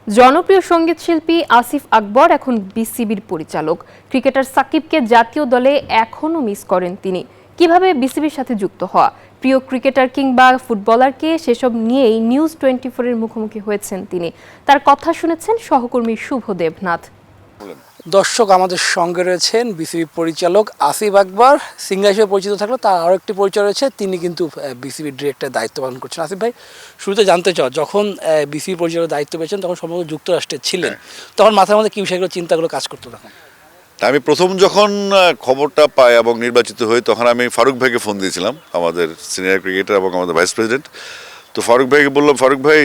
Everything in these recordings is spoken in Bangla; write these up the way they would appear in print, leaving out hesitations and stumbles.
জনপ্রিয় সঙ্গীত শিল্পী আসিফ আকবর এখন বিসিবির পরিচালক। ক্রিকেটার সাকিবকে জাতীয় দলে এখনও মিস করেন তিনি। কিভাবে বিসিবির সাথে যুক্ত হওয়া, প্রিয় ক্রিকেটার কিংবা ফুটবলারকে, সেসব নিয়েই নিউজ 24 এর মুখোমুখি হয়েছেন তিনি। তার কথা শুনেছেন সহকর্মী শুভ দেবনাথ। দর্শক, আমাদের সঙ্গে রয়েছেন বিসিবি পরিচালক আসিফ আকবর। সিঙ্গার হিসেবে পরিচিত থাকলেও তার আরও একটি পরিচয় রয়েছে, তিনি কিন্তু বিসিবির ডিরেক্টর দায়িত্ব পালন করছেন। আসিফ ভাই, শুরুতে জানতে চাও, যখন বিসিবি পরিচালকের দায়িত্ব পেয়েছেন তখন সম্ভবত যুক্তরাষ্ট্রে ছিলেন, তখন মাথার মধ্যে কি বিষয়গুলো চিন্তাগুলো কাজ করতো তখন? আমি প্রথম যখন খবরটা পাই এবং নির্বাচিত হই, তখন আমি ফারুক ভাইকে ফোন দিয়েছিলাম, আমাদের সিনিয়র ক্রিকেটার এবং আমাদের ভাইস প্রেসিডেন্ট। তো ফারুক ভাইকে বললাম, ফারুক ভাই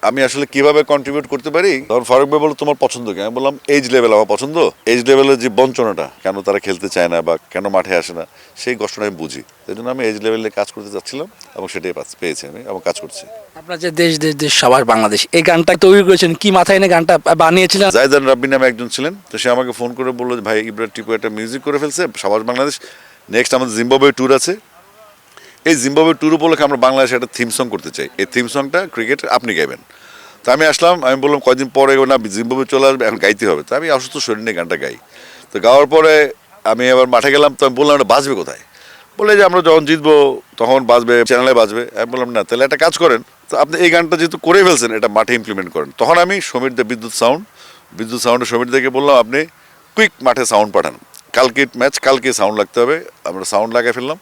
আমি আসলে কিভাবে কন্ট্রিবিউট করতে পারি। তখন ফারুক ভাই বললো, তোমার পছন্দ কি? আমি বললাম, এজ লেভেল আমার পছন্দ। এজ লেভেলের যে বঞ্চনাটা, কেন তারা খেলতে চায় না বা কেন মাঠে আসে না, সেই কষ্টটা আমি বুঝি। সেই জন্য আমি এজ লেভেলে কাজ করতে চাচ্ছিলাম এবং সেটাই পেয়েছি আমি এবং কাজ করছি। আপনার যে দেশ দেশ দেশ সবার বাংলাদেশ, এই গানটা তৈরি করেছেন, কি মাথায় এনে গানটা বানিয়েছিলেন? জায়দান রাব্বি নামে একজন ছিলেন, তো সে আমাকে ফোন করে বললো, ভাই ইব্রাহিম টিপু একটা মিউজিক করে ফেলছে সবার বাংলাদেশ, নেক্সট আমাদের জিম্বাবুয়ে ট্যুর আছে, এই জিম্বাবুয়ে ট্যুর উপলক্ষে আমরা বাংলাদেশে একটা থিম সং করতে চাই, এই থিম সংটা ক্রিকেট আপনি গাইবেন। তো আমি আসলাম, আমি বললাম কয়দিন পরে না জিম্বাবুয়ে চলে আসবে, এখন গাইতে হবে। তো আমি অসুস্থ শরীর নিয়ে গানটা গাই। তো গাওয়ার পরে আমি এবার মাঠে গেলাম, তো আমি বললাম এটা বাজবে কোথায়? বলে যে আমরা যখন জিতবো তখন বাজবে, চ্যানেলে বাজবে। আমি বললাম না, তাহলে একটা কাজ করেন, তো আপনি এই গানটা যেহেতু করে ফেলছেন, এটা মাঠে ইমপ্লিমেন্ট করেন। তখন আমি সমীর দে বিদ্যুৎ সাউন্ডে সমীর দেকে বললাম, আপনি কুইক মাঠে সাউন্ড পাঠান, কালকে ম্যাচ, কালকে সাউন্ড লাগতে হবে। আমরা সাউন্ড লাগাই ফেললাম।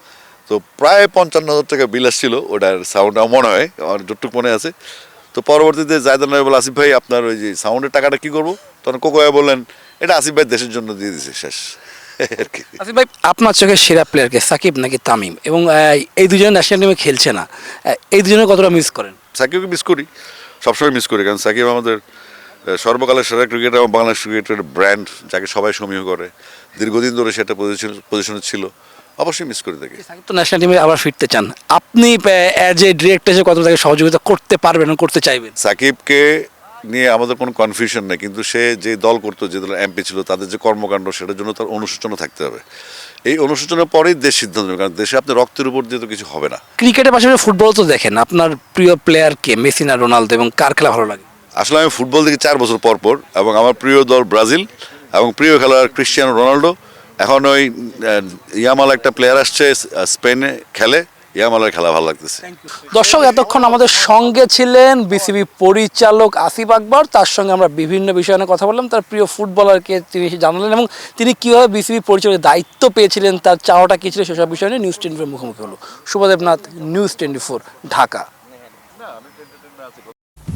তো প্রায় 55,000 টাকা বিল আসছিল ওটার সাউন্ড, আমার মনে হয়, আমার যতটুকু মনে আছে। তো পরবর্তীতে জায়দান ভাই বলে, আসিফ ভাই আপনার ওই যে সাউন্ডের টাকাটা কী করবো? তখন কোকো ভাই বললেন, এটা আসিফ ভাই দেশের জন্য দিয়ে দিছে, শেষ আর কি। আসিফ ভাই, আপনার চোখের সেরা প্লেয়ারকে, সাকিব নাকি তামিম? এবং এই দুজনে ন্যাশনাল টিমে খেলছে না, এই দুজনের কতটা মিস করেন? সাকিবকে মিস করি, সবসময় মিস করি, কারণ সাকিব আমাদের সর্বকালের সেরা ক্রিকেটার এবং বাংলাদেশ ক্রিকেটের ব্র্যান্ড, যাকে সবাই সমীহ করে, দীর্ঘদিন ধরে সেটা পজিশনে ছিল, অবশ্যই মিস করে থাকি। সাকিব তো ন্যাশনাল টিমে আবার ফিরতে চান, আপনি অ্যাজ এ ডিরেক্টর হিসেবে কত তাকে সহযোগিতা করতে পারবেন, করতে চাইবেন? সাকিবকে নিয়ে আমাদের কোনো কনফিউশন নেই, কিন্তু সে যে দল করতো, যে দল এমপি ছিল, তাদের যে কর্মকাণ্ড, সেটার জন্য তার অনুশোচনা থাকতে হবে। এই অনুশোচনার পরেই দেশ সিদ্ধান্ত নেবে, কারণ দেশে আপনি রক্তের উপর দিয়ে তো কিছু হবে না। ক্রিকেটের পাশাপাশি ফুটবল তো দেখেন, আপনার প্রিয় প্লেয়ার কে, মেসি না রোনালদো, এবং কার খেলা ভালো লাগে? আসলে আমি ফুটবল দেখি 4 বছর পর পর, এবং আমার প্রিয় দল ব্রাজিল এবং প্রিয় খেলোয়াড় ক্রিশ্চিয়ানো রোনাল্ডো। এখন ওই ইয়ামাল একটা প্লেয়ার আসছে, স্পেনে খেলে, ইয়ামালের খেলা ভালো লাগতেছে। দর্শক, এতক্ষণ আমাদের সঙ্গে ছিলেন বিসিবি পরিচালক আসিফ আকবর। তার সঙ্গে আমরা বিভিন্ন বিষয় নিয়ে কথা বললাম, তার প্রিয় ফুটবলারকে তিনি জানালেন এবং তিনি কীভাবে বিসিবি পরিচালকের দায়িত্ব পেয়েছিলেন, তার চাওয়াটা কী ছিল, সেসব বিষয় নিয়ে নিউজ 24 মুখোমুখি হলো। শুভদেবনাথ, নিউজ 24, ঢাকা।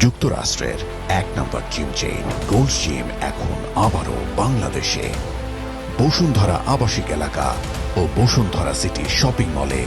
যুক্তরাষ্ট্রের 1 নম্বর জিম চেইন গোল্ড জিম এখন আবারও বাংলাদেশে। বসুন্ধরা আবাসিক এলাকা ও বসুন্ধরা সিটি শপিং মলে